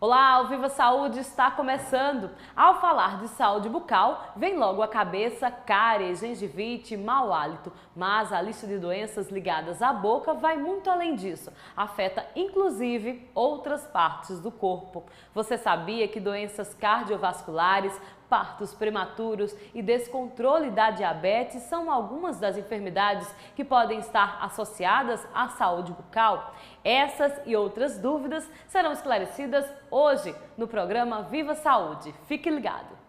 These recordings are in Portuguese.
Olá, o Viva Saúde está começando. Ao falar de saúde bucal, vem logo à cabeça cárie, gengivite, mau hálito. Mas a lista de doenças ligadas à boca vai muito além disso. Afeta inclusive outras partes do corpo. Você sabia que doenças cardiovasculares, partos prematuros e descontrole da diabetes são algumas das enfermidades que podem estar associadas à saúde bucal? Essas e outras dúvidas serão esclarecidas hoje no programa Viva Saúde. Fique ligado!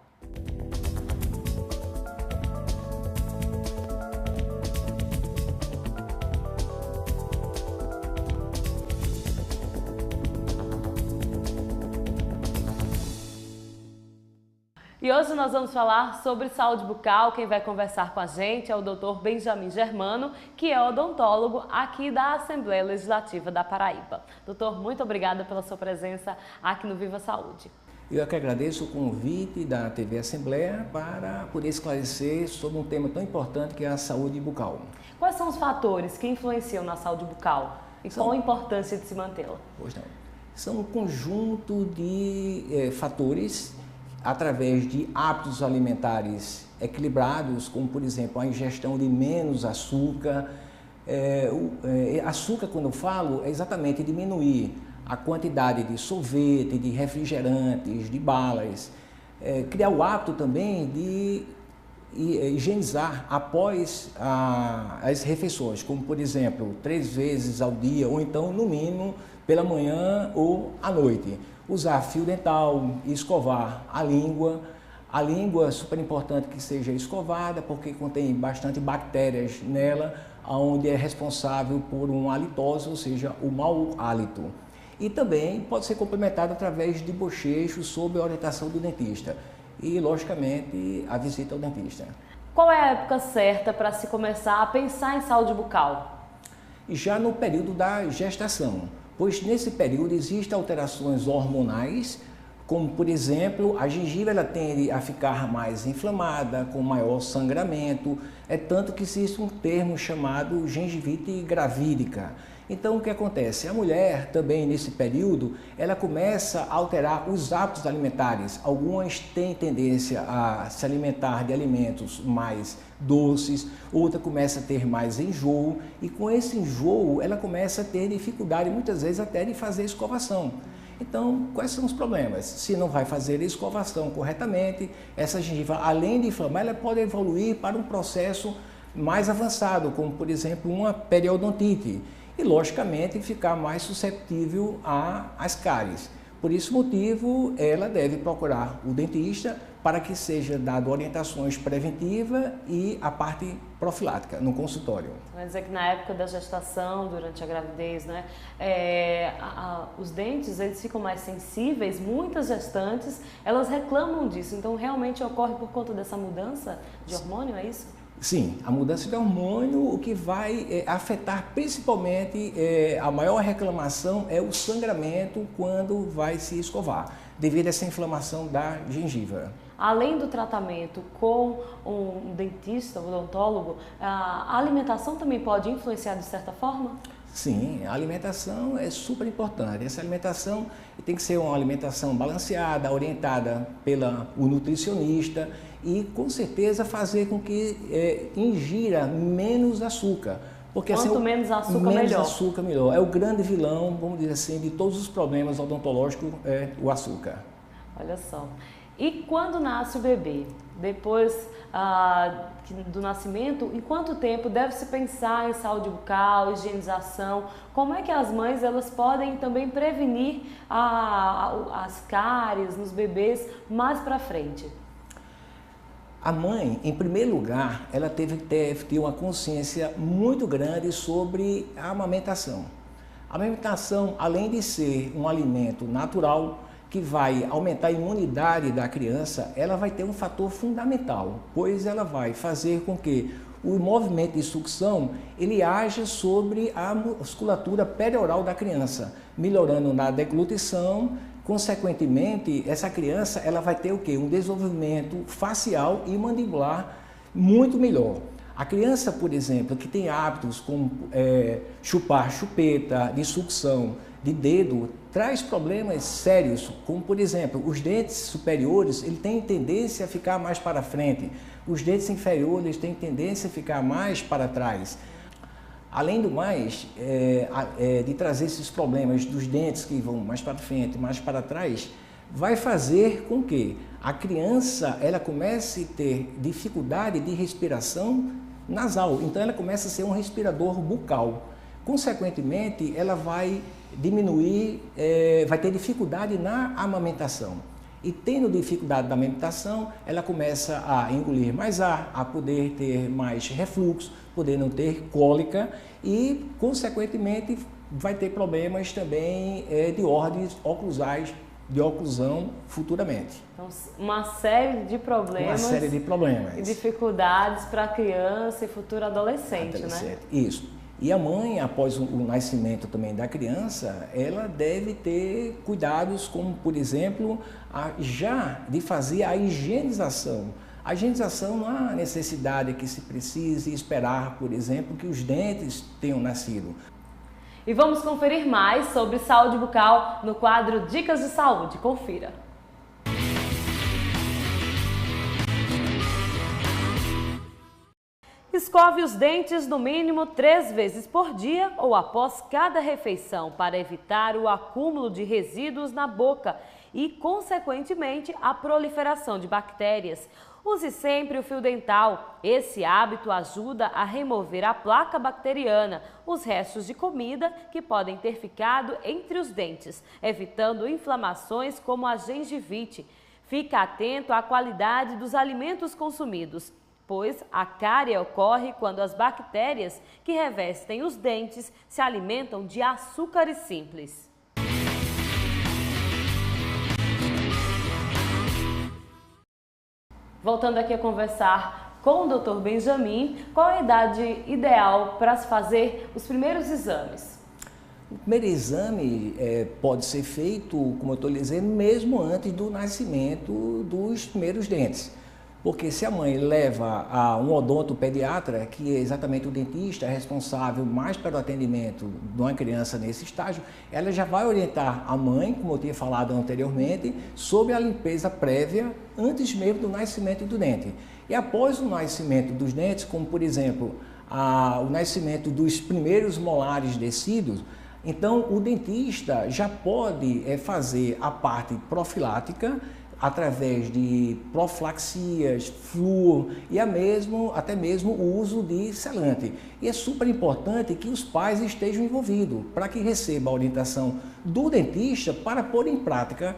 E hoje nós vamos falar sobre saúde bucal. Quem vai conversar com a gente é o Dr. Benjamin Germano, que é odontólogo aqui da Assembleia Legislativa da Paraíba. Doutor, muito obrigada pela sua presença aqui no Viva Saúde. Eu que agradeço o convite da TV Assembleia para poder esclarecer sobre um tema tão importante que é a saúde bucal. Quais são os fatores que influenciam na saúde bucal e qual a importância de se mantê-la? Pois não. São um conjunto de fatores através de hábitos alimentares equilibrados, como por exemplo a ingestão de menos açúcar. Açúcar, quando eu falo, é exatamente diminuir a quantidade de sorvete, de refrigerantes, de balas. Criar o hábito também de higienizar após as refeições, como por exemplo 3 vezes ao dia, ou então no mínimo pela manhã ou à noite. Usar fio dental e escovar a língua. A língua é super importante que seja escovada porque contém bastante bactérias nela, onde é responsável por uma halitose, ou seja, o mau hálito. E também pode ser complementado através de bochechos sob a orientação do dentista. E, logicamente, a visita ao dentista. Qual é a época certa para se começar a pensar em saúde bucal? Já no período da gestação, pois nesse período existem alterações hormonais, como por exemplo, a gengiva ela tende a ficar mais inflamada, com maior sangramento, é tanto que existe um termo chamado gengivite gravídica. Então o que acontece? A mulher também nesse período, ela começa a alterar os hábitos alimentares. Algumas têm tendência a se alimentar de alimentos mais doces, outra começa a ter mais enjoo e com esse enjoo ela começa a ter dificuldade muitas vezes até de fazer escovação. Então, quais são os problemas? Se não vai fazer a escovação corretamente, essa gengiva, além de inflamar, ela pode evoluir para um processo mais avançado, como por exemplo uma periodontite. E, logicamente, ficar mais suscetível às cáries. Por esse motivo, ela deve procurar o dentista para que seja dado orientações preventivas e a parte profilática no consultório. Quer dizer que na época da gestação, durante a gravidez, né, os dentes eles ficam mais sensíveis, muitas gestantes, elas reclamam disso, então realmente ocorre por conta dessa mudança de hormônio, é isso? Sim, a mudança de hormônio, o que vai afetar principalmente, a maior reclamação é o sangramento quando vai se escovar, devido a essa inflamação da gengiva. Além do tratamento com um dentista, um odontólogo, a alimentação também pode influenciar de certa forma? Sim, a alimentação é super importante. Essa alimentação tem que ser uma alimentação balanceada, orientada pelo nutricionista e, com certeza, fazer com que ingira menos açúcar. Porque quanto assim, menos açúcar, melhor. Menos açúcar, melhor. É o grande vilão, vamos dizer assim, de todos os problemas odontológicos, é o açúcar. Olha só. E quando nasce o bebê? Depois do nascimento, em quanto tempo deve-se pensar em saúde bucal, higienização? Como é que as mães elas podem também prevenir as cáries nos bebês mais para frente? A mãe, em primeiro lugar, ela deve ter uma consciência muito grande sobre a amamentação. A amamentação, além de ser um alimento natural, que vai aumentar a imunidade da criança, ela vai ter um fator fundamental, pois ela vai fazer com que o movimento de sucção ele haja sobre a musculatura perioral da criança, melhorando na deglutição. Consequentemente, essa criança ela vai ter o quê? Um desenvolvimento facial e mandibular muito melhor. A criança, por exemplo, que tem hábitos como chupar chupeta, de sucção, de dedo, traz problemas sérios, como por exemplo, os dentes superiores, ele tem tendência a ficar mais para frente, os dentes inferiores têm tendência a ficar mais para trás. Além do mais, de trazer esses problemas dos dentes que vão mais para frente, mais para trás, vai fazer com que a criança ela comece a ter dificuldade de respiração nasal. Então ela começa a ser um respirador bucal. Consequentemente, ela vai diminuir, vai ter dificuldade na amamentação. E tendo dificuldade na amamentação, ela começa a engolir mais ar, a poder ter mais refluxo, poder não ter cólica e, consequentemente, vai ter problemas também de ordens oclusais, de oclusão futuramente. Então, uma série de problemas. Uma série de problemas. E dificuldades para a criança e futuro adolescente, né? Isso. E a mãe, após o nascimento também da criança, ela deve ter cuidados como, por exemplo, já de fazer a higienização. A higienização não há necessidade que se precise esperar, por exemplo, que os dentes tenham nascido. E vamos conferir mais sobre saúde bucal no quadro Dicas de Saúde. Confira. Escove os dentes no mínimo 3 vezes por dia ou após cada refeição para evitar o acúmulo de resíduos na boca e, consequentemente, a proliferação de bactérias. Use sempre o fio dental. Esse hábito ajuda a remover a placa bacteriana, os restos de comida que podem ter ficado entre os dentes, evitando inflamações como a gengivite. Fique atento à qualidade dos alimentos consumidos, pois a cárie ocorre quando as bactérias que revestem os dentes se alimentam de açúcares simples. Voltando aqui a conversar com o Dr. Benjamin, qual a idade ideal para se fazer os primeiros exames? O primeiro exame pode ser feito, como eu estou lhe dizendo, mesmo antes do nascimento dos primeiros dentes. Porque se a mãe leva a um odontopediatra, que é exatamente o dentista responsável mais pelo atendimento de uma criança nesse estágio, ela já vai orientar a mãe, como eu tinha falado anteriormente, sobre a limpeza prévia antes mesmo do nascimento do dente. E após o nascimento dos dentes, como por exemplo, o nascimento dos primeiros molares descidos, então o dentista já pode fazer a parte profilática, através de profilaxias, flúor e até mesmo o uso de selante. E é super importante que os pais estejam envolvidos para que recebam a orientação do dentista para pôr em prática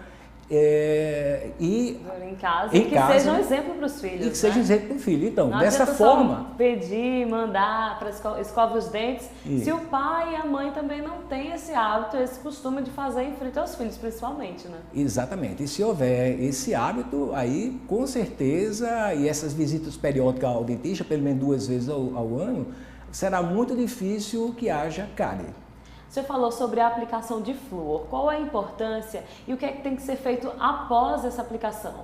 em casa, e que seja um exemplo para os filhos. E que seja um exemplo para o filho. Então, não dessa forma... pedir, mandar para escovar os dentes, se o pai e a mãe também não têm esse hábito, esse costume de fazer em frente aos filhos, principalmente, né? Exatamente. E se houver esse hábito, aí com certeza, e essas visitas periódicas ao dentista, pelo menos 2 vezes ao ano, será muito difícil que haja cárie. Você falou sobre a aplicação de flúor. Qual é a importância e o que é que tem que ser feito após essa aplicação?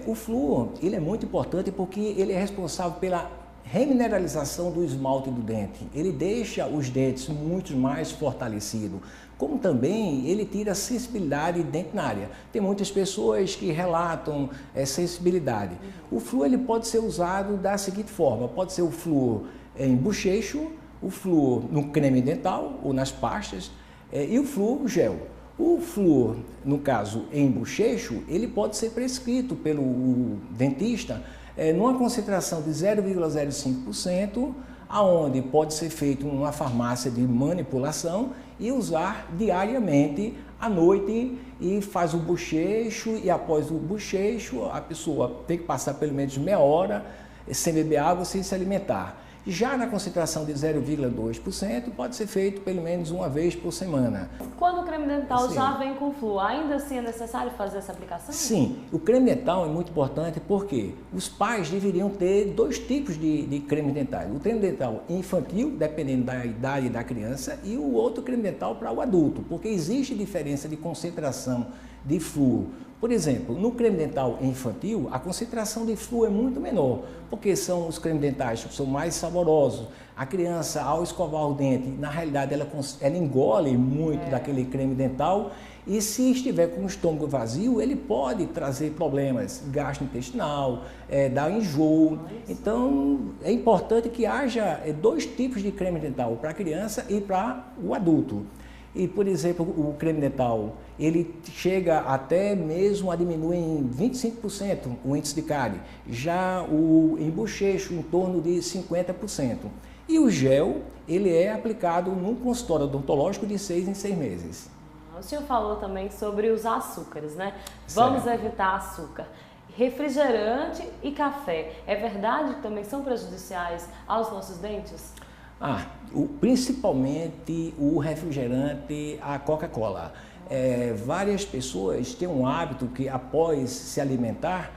O flúor, ele é muito importante porque ele é responsável pela remineralização do esmalte do dente. Ele deixa os dentes muito mais fortalecidos. Como também ele tira a sensibilidade dentária. Tem muitas pessoas que relatam sensibilidade. O flúor ele pode ser usado da seguinte forma. Pode ser o flúor em bochecho, o flúor no creme dental ou nas pastas e o flúor gel. O flúor, no caso em bochecho, ele pode ser prescrito pelo dentista numa concentração de 0,05%, aonde pode ser feito numa farmácia de manipulação e usar diariamente à noite e faz o bochecho e após o bochecho a pessoa tem que passar pelo menos meia hora sem beber água, sem se alimentar. Já na concentração de 0,2%, pode ser feito pelo menos uma vez por semana. Quando o creme dental já vem com flúor, ainda assim é necessário fazer essa aplicação? Sim, o creme dental é muito importante porque os pais deveriam ter 2 tipos de creme dental. O creme dental infantil, dependendo da idade da criança, e o outro creme dental para o adulto, porque existe diferença de concentração de flúor. Por exemplo, no creme dental infantil, a concentração de flúor é muito menor, porque são os cremes dentais que são mais saborosos. A criança, ao escovar o dente, na realidade, ela engole muito daquele creme dental, e se estiver com o estômago vazio, ele pode trazer problemas gastrointestinal, dar enjoo. Então, é importante que haja 2 tipos de creme dental, para a criança e para o adulto. E, por exemplo, o creme dental, ele chega até mesmo a diminuir em 25% o índice de cárie, já em bochecho em torno de 50%. E o gel, ele é aplicado num consultório odontológico de 6 em 6 meses. O senhor falou também sobre os açúcares, né? Vamos evitar açúcar. Refrigerante e café, é verdade que também são prejudiciais aos nossos dentes? Principalmente o refrigerante, a Coca-Cola. Várias pessoas têm um hábito que, após se alimentar,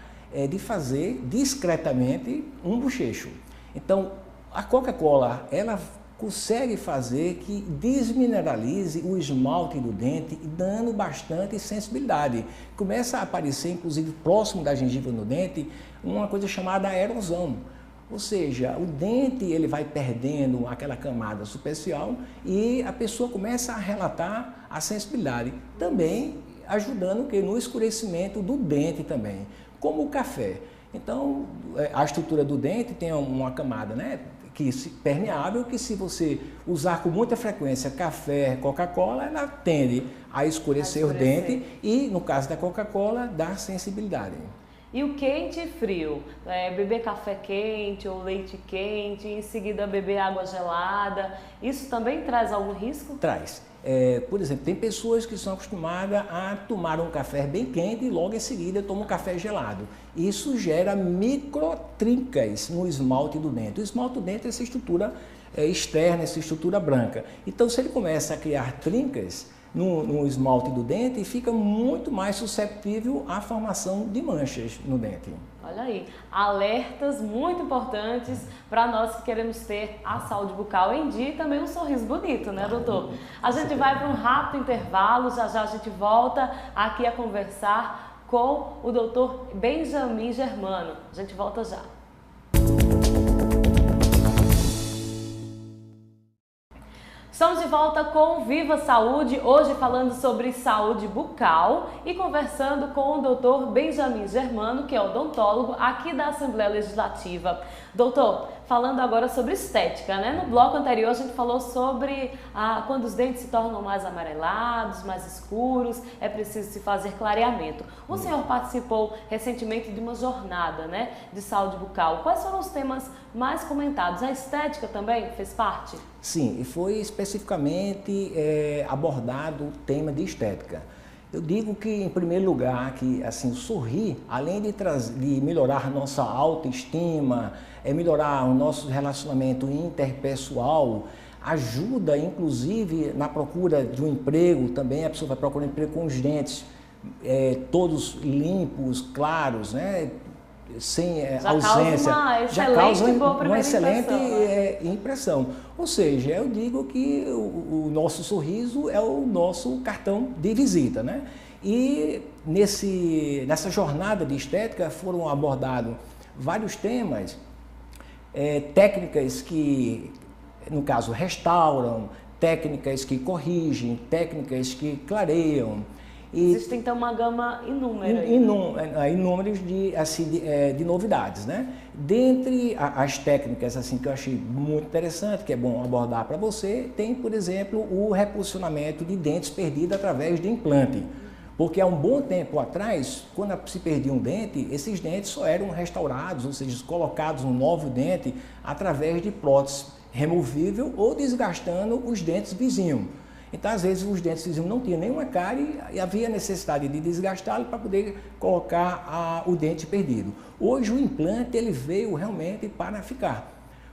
de fazer discretamente um bochecho. Então, a Coca-Cola, ela consegue fazer que desmineralize o esmalte do dente, dando bastante sensibilidade. Começa a aparecer, inclusive, próximo da gengiva no dente, uma coisa chamada erosão. Ou seja, o dente ele vai perdendo aquela camada superficial e a pessoa começa a relatar a sensibilidade, também ajudando no escurecimento do dente também, como o café. Então, a estrutura do dente tem uma camada, né, permeável, que se você usar com muita frequência café, Coca-Cola, ela tende a escurecer o dente e, no caso da Coca-Cola, dar sensibilidade. E o quente e frio? Beber café quente ou leite quente, em seguida beber água gelada, isso também traz algum risco? Traz. Por exemplo, tem pessoas que são acostumadas a tomar um café bem quente e logo em seguida tomam um café gelado. Isso gera microtrincas no esmalte do dente. O esmalte do dente é essa estrutura externa, essa estrutura branca. Então, se ele começa a criar trincas no esmalte do dente, fica muito mais susceptível à formação de manchas no dente. Olha aí, alertas muito importantes para nós que queremos ter a saúde bucal em dia e também um sorriso bonito, né, doutor? A gente vai para um rápido intervalo, já já a gente volta aqui a conversar com o doutor Benjamin Germano. A gente volta já. Estamos de volta com Viva Saúde, hoje falando sobre saúde bucal e conversando com o doutor Benjamin Germano, que é odontólogo aqui da Assembleia Legislativa. Doutor, falando agora sobre estética, né? No bloco anterior a gente falou sobre quando os dentes se tornam mais amarelados, mais escuros, é preciso se fazer clareamento. O senhor participou recentemente de uma jornada, né, de saúde bucal. Quais foram os temas mais comentados? A estética também fez parte? Sim, e foi especificamente abordado o tema de estética. Eu digo que, em primeiro lugar, que assim, sorrir, além de melhorar nossa autoestima, melhorar o nosso relacionamento interpessoal, ajuda, inclusive, na procura de um emprego também. A pessoa vai procurar um emprego com os dentes todos limpos, claros, né? Sem ausência, já causa uma excelente impressão. Ou seja, eu digo que o nosso sorriso é o nosso cartão de visita, né? E nessa jornada de estética foram abordados vários temas, técnicas que, no caso, restauram, técnicas que corrigem, técnicas que clareiam. Existe então uma gama inúmera. Inúmeros de novidades, né? Dentre as técnicas assim, que eu achei muito interessante, que é bom abordar para você, tem, por exemplo, o reposicionamento de dentes perdidos através de implante. Porque há um bom tempo atrás, quando se perdia um dente, esses dentes só eram restaurados, ou seja, colocados um novo dente através de prótese removível ou desgastando os dentes vizinhos. Então, às vezes, os dentes vizinhos não tinham nenhuma cárie e havia necessidade de desgastá-lo para poder colocar o dente perdido. Hoje, o implante ele veio realmente para ficar.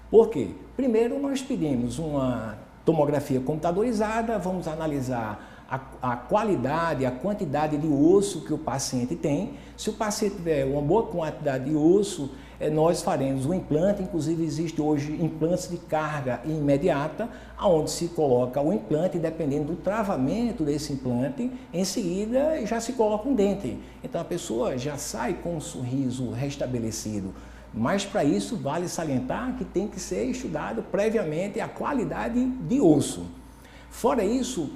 Por quê? Primeiro, nós pedimos uma tomografia computadorizada, vamos analisar a qualidade, a quantidade de osso que o paciente tem. Se o paciente tiver uma boa quantidade de osso, nós faremos um implante. Inclusive existe hoje implantes de carga imediata, onde se coloca o implante, dependendo do travamento desse implante, em seguida já se coloca um dente. Então a pessoa já sai com um sorriso restabelecido. Mas para isso vale salientar que tem que ser estudado previamente a qualidade de osso. Fora isso,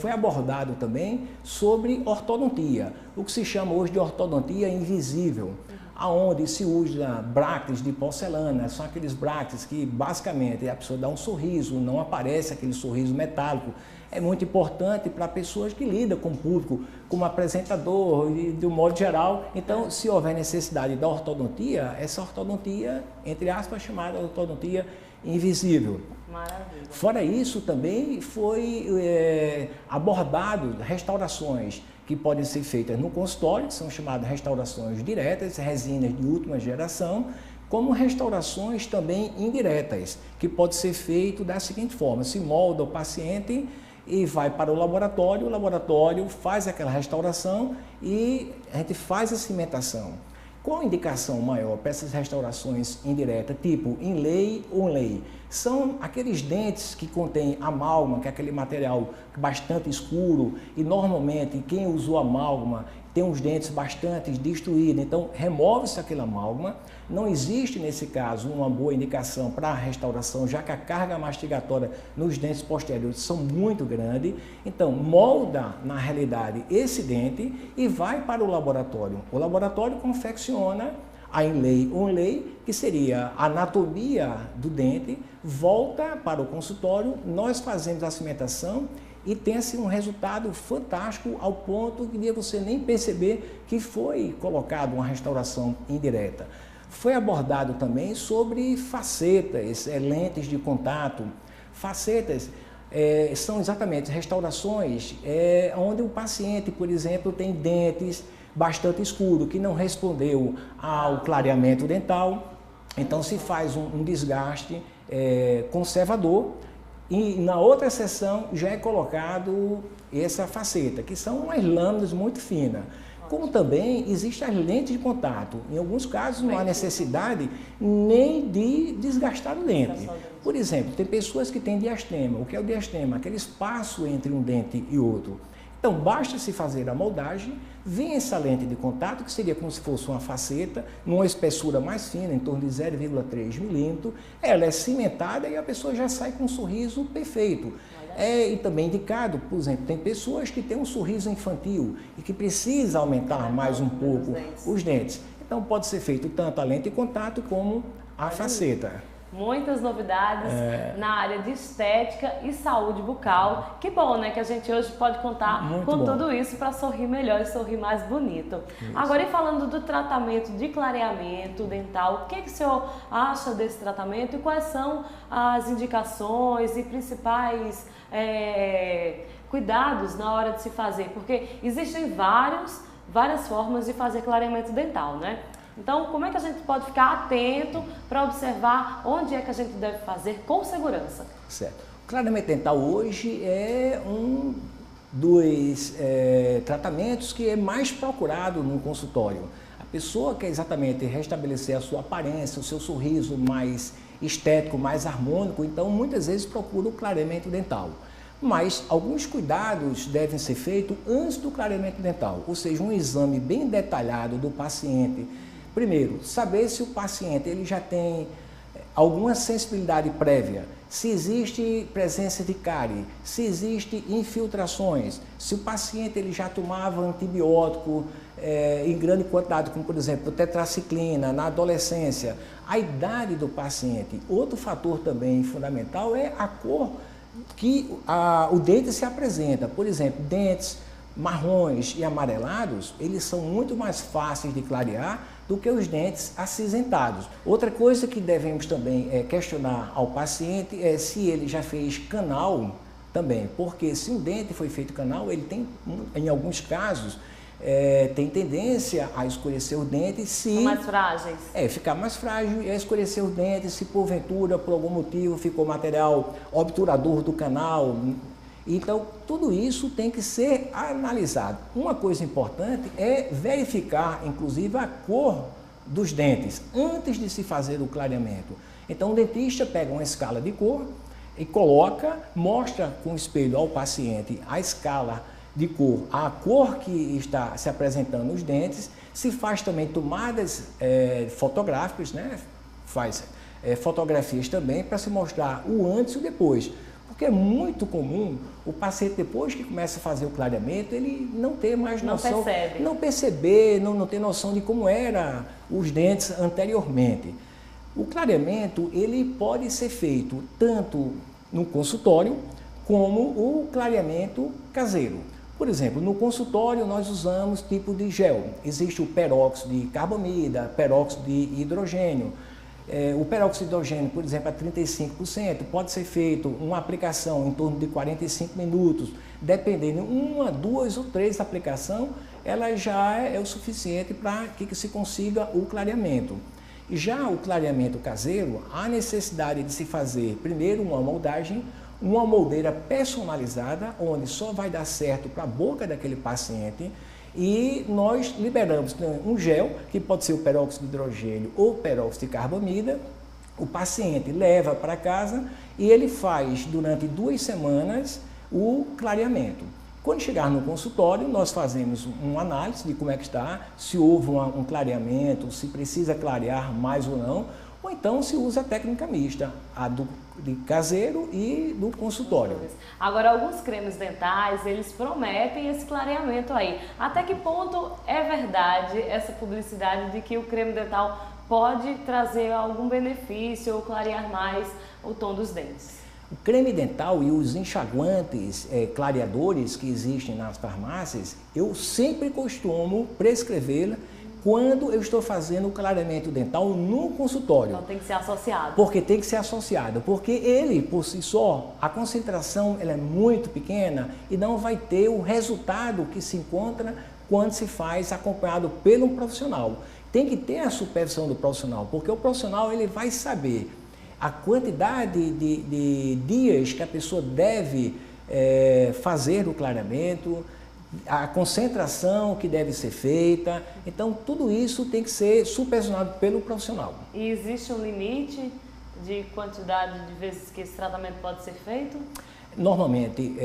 foi abordado também sobre ortodontia, o que se chama hoje de ortodontia invisível, aonde se usa brackets de porcelana. São aqueles brackets que basicamente a pessoa dá um sorriso, não aparece aquele sorriso metálico. É muito importante para pessoas que lidam com o público, como apresentador e de um modo geral. Então, se houver necessidade da ortodontia, essa ortodontia, entre aspas, chamada ortodontia invisível. Maravilha. Fora isso, também foi abordado restaurações que podem ser feitas no consultório, que são chamadas restaurações diretas, resinas de última geração, como restaurações também indiretas, que pode ser feito da seguinte forma: se molda o paciente e vai para o laboratório faz aquela restauração e a gente faz a cimentação. Qual a indicação maior para essas restaurações indiretas, tipo inlay ou onlay? São aqueles dentes que contêm amálgama, que é aquele material bastante escuro, e normalmente quem usou amálgama tem os dentes bastante destruídos, então remove-se aquele amálgama. Não existe nesse caso uma boa indicação para a restauração, já que a carga mastigatória nos dentes posteriores são muito grande. Então molda na realidade esse dente e vai para o laboratório. O laboratório confecciona a inlay ou onlay, que seria a anatomia do dente, volta para o consultório, nós fazemos a cimentação e tem assim um resultado fantástico, ao ponto de você nem perceber que foi colocado uma restauração indireta. Foi abordado também sobre facetas, lentes de contato. Facetas são exatamente restaurações onde o paciente, por exemplo, tem dentes bastante escuros, que não respondeu ao clareamento dental. Então se faz um desgaste conservador. E na outra seção já é colocado essa faceta, que são umas lâminas muito finas. Como também existem as lentes de contato. Em alguns casos não há necessidade nem de desgastar o dente. Por exemplo, tem pessoas que têm diastema. O que é o diastema? Aquele espaço entre um dente e outro. Então basta se fazer a moldagem, vem essa lente de contato, que seria como se fosse uma faceta, numa espessura mais fina, em torno de 0,3 milímetros, ela é cimentada e a pessoa já sai com um sorriso perfeito. E também indicado, por exemplo, tem pessoas que têm um sorriso infantil e que precisa aumentar mais um pouco os dentes. Então pode ser feito tanto a lente de contato como a faceta. Muitas novidades na área de estética e saúde bucal. Que bom, né? Que a gente hoje pode contar com tudo isso para sorrir melhor e sorrir mais bonito. Isso. Agora, e falando do tratamento de clareamento dental, o que o senhor acha desse tratamento e quais são as indicações e principais cuidados na hora de se fazer? Porque existem várias formas de fazer clareamento dental, né? Então, como é que a gente pode ficar atento para observar onde é que a gente deve fazer com segurança? Certo. O clareamento dental hoje é um dos tratamentos que é mais procurado no consultório. A pessoa quer exatamente restabelecer a sua aparência, o seu sorriso mais estético, mais harmônico, então muitas vezes procura o clareamento dental. Mas alguns cuidados devem ser feitos antes do clareamento dental, ou seja, um exame bem detalhado do paciente. Primeiro, saber se o paciente ele já tem alguma sensibilidade prévia, se existe presença de cárie, se existe infiltrações, se o paciente ele já tomava antibiótico em grande quantidade, como por exemplo tetraciclina na adolescência, a idade do paciente. Outro fator também fundamental é a cor que o dente se apresenta. Por exemplo, dentes marrons e amarelados, eles são muito mais fáceis de clarear do que os dentes acinzentados. Outra coisa que devemos também questionar ao paciente é se ele já fez canal também, porque se um dente foi feito canal, ele tem, em alguns casos, tem tendência a escurecer o dente se... São mais frágeis. Ficar mais frágil e a escurecer o dente se porventura, por algum motivo, ficou material obturador do canal. Então, tudo isso tem que ser analisado. Uma coisa importante é verificar, inclusive, a cor dos dentes antes de se fazer o clareamento. Então, o dentista pega uma escala de cor e coloca, mostra com o espelho ao paciente a escala de cor, a cor que está se apresentando nos dentes, se faz também tomadas fotográficas, né? Faz fotografias também para se mostrar o antes e o depois. Porque é muito comum o paciente, depois que começa a fazer o clareamento, ele não ter mais noção, não perceber, não ter noção de como eram os dentes anteriormente. O clareamento, ele pode ser feito tanto no consultório, como o clareamento caseiro. Por exemplo, no consultório nós usamos tipo de gel. Existe o peróxido de carbamida, peróxido de hidrogênio. O peróxido de hidrogênio, por exemplo, a 35%, pode ser feito uma aplicação em torno de 45 minutos, dependendo, uma, duas ou três aplicações, ela já é o suficiente para que se consiga o clareamento. Já o clareamento caseiro, há necessidade de se fazer primeiro uma moldagem, uma moldeira personalizada, onde só vai dar certo para a boca daquele paciente, e nós liberamos um gel, que pode ser o peróxido de hidrogênio ou peróxido de carbamida. O paciente leva para casa e ele faz durante 2 semanas o clareamento. Quando chegar no consultório, nós fazemos uma análise de como é que está, se houve um clareamento, se precisa clarear mais ou não, ou então se usa a técnica mista, a de caseiro e do consultório. Agora, alguns cremes dentais, eles prometem esse clareamento aí. Até que ponto é verdade essa publicidade de que o creme dental pode trazer algum benefício ou clarear mais o tom dos dentes? O creme dental e os enxaguantes clareadores que existem nas farmácias, eu sempre costumo prescrevê-la quando eu estou fazendo o clareamento dental no consultório. Então tem que ser associado. Porque tem que ser associado, porque ele, por si só, a concentração ela é muito pequena e não vai ter o resultado que se encontra quando se faz acompanhado pelo profissional. Tem que ter a supervisão do profissional, porque o profissional ele vai saber a quantidade de dias que a pessoa deve fazer o clareamento, a concentração que deve ser feita. Então, tudo isso tem que ser supervisionado pelo profissional. E existe um limite de quantidade de vezes que esse tratamento pode ser feito? Normalmente,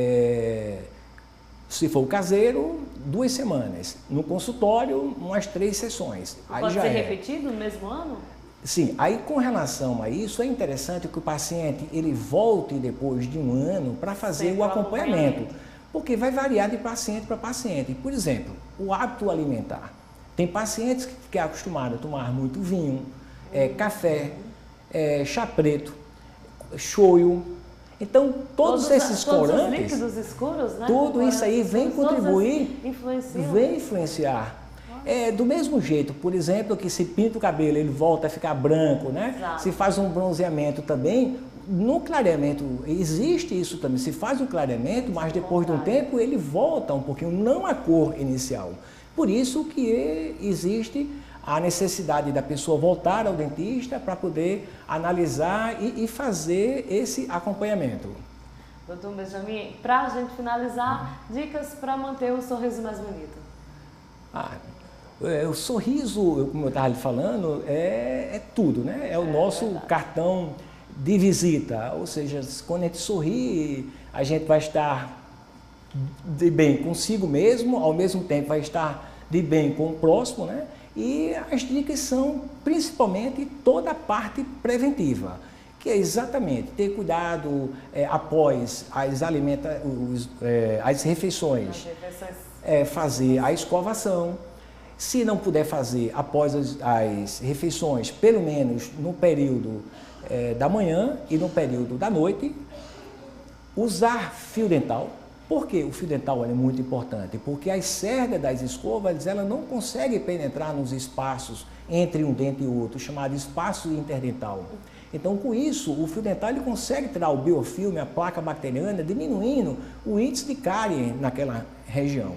se for caseiro, 2 semanas. No consultório, umas 3 sessões. Pode ser repetido no mesmo ano? Sim, aí com relação a isso, é interessante que o paciente ele volte depois de 1 ano para fazer o acompanhamento. Porque vai variar de paciente para paciente. Por exemplo, o hábito alimentar. Tem pacientes que é acostumado a tomar muito vinho, café, chá preto, shoyu. Então, todos esses corantes, os líquidos escuros, né? Tudo isso aí vem contribuir, vem influenciar. Do mesmo jeito, por exemplo, que se pinta o cabelo, ele volta a ficar branco, né? Exato. Se faz um bronzeamento também, no clareamento existe isso também, se faz o clareamento, mas depois de um tempo ele volta um pouquinho, não a cor inicial. Por isso que existe a necessidade da pessoa voltar ao dentista para poder analisar e fazer esse acompanhamento. Doutor Benjamin, para a gente finalizar, dicas para manter um sorriso mais bonito. O sorriso, como eu estava lhe falando, é tudo, né? É o nosso cartão de visita, ou seja, quando a gente sorri, a gente vai estar de bem consigo mesmo, ao mesmo tempo vai estar de bem com o próximo, né? E as dicas são principalmente toda a parte preventiva, que é exatamente ter cuidado após as refeições, fazer a escovação. Se não puder fazer após as refeições, pelo menos no período da manhã e no período da noite, usar fio dental. Por que o fio dental é muito importante? Porque as cerdas das escovas ela não conseguem penetrar nos espaços entre um dente e outro, chamado espaço interdental. Então, com isso, o fio dental ele consegue tirar o biofilme, a placa bacteriana, diminuindo o índice de cárie naquela região.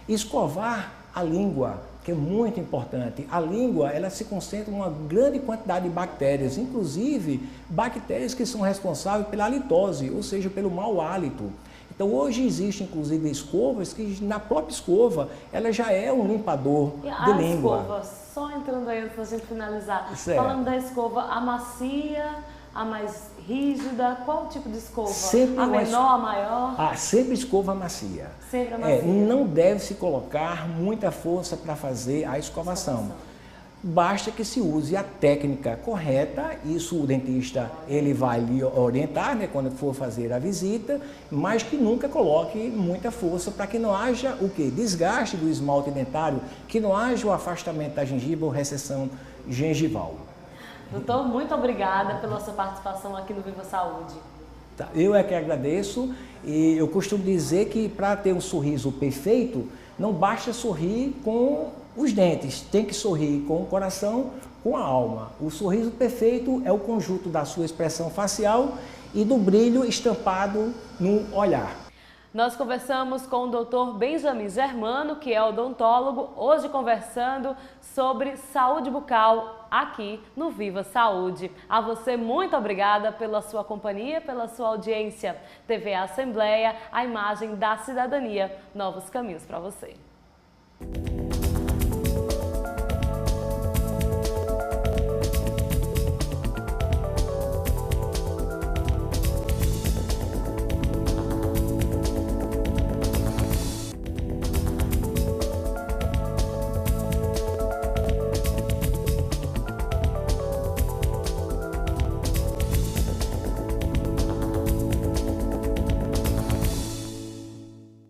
Escovar a língua, que é muito importante. A língua, ela se concentra em uma grande quantidade de bactérias, inclusive bactérias que são responsáveis pela halitose, ou seja, pelo mau hálito. Então hoje existe inclusive escovas que na própria escova ela já é um limpador de língua. A escova, só entrando aí antes da gente finalizar, Certo. falando da escova, a macia, a mais rígida, qual tipo de escova? Sempre a menor, a maior? Sempre escova macia. Sempre a macia. Não deve se colocar muita força para fazer a escovação. Basta que se use a técnica correta, isso o dentista ele vai lhe orientar, né, quando for fazer a visita, mas que nunca coloque muita força para que não haja o quê? Desgaste do esmalte dentário, que não haja o afastamento da gengiva ou recessão gengival. Doutor, muito obrigada pela sua participação aqui no Viva Saúde. Tá, eu é que agradeço e eu costumo dizer que para ter um sorriso perfeito, não basta sorrir com os dentes, tem que sorrir com o coração, com a alma. O sorriso perfeito é o conjunto da sua expressão facial e do brilho estampado no olhar. Nós conversamos com o Dr. Benjamin Germano, que é odontólogo, hoje conversando sobre saúde bucal aqui no Viva Saúde. A você, muito obrigada pela sua companhia, pela sua audiência. TV Assembleia, a imagem da cidadania. Novos caminhos para você.